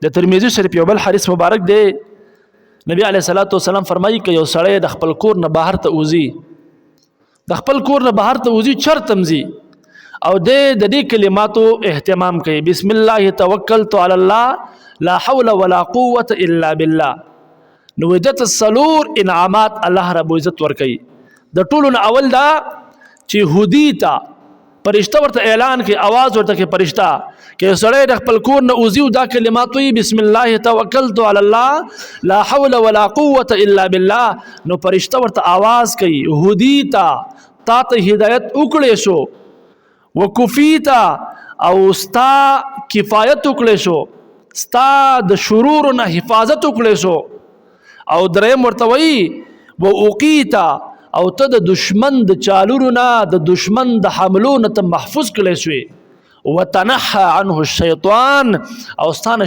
د ترمذی شریف یو بل حدیث مبارک دی، نبی علیه الصلاۃ والسلام فرمایي که یو سړی د خپل کور نه بهر ته وځي، د خپل کور نه بهر ته وځي چرته ځي او د دې کلماتو اهتمام کوي، بسم الله توکلت علی الله لا حول ولا قوة الا بالله، نو دته څلور انعامات الله رب عزت ورکوي. د ټولو نه اول دا چې هدی ته فرشته ورته اعلان کوي، आवाज ورته کوي فرشته کې سړی د خپل کور نه وځي او دا کلمات وایي بسم الله توکلت علی الله لا حول ولا قوة الا بالله، نو فرشته ورته आवाज کوي هدی تا ته هدایت وکړې شو، وکفیتا او ستا کفایت وکړې شو، ستا د شرور نه حفاظت وکړې شو، او دریم ورته وایي واوقیتا او ته د دشمن د چالورو نه د دشمن د حملو نه ته محفوظ کړی شوې، وتنحى عنه الشیطان او ستانه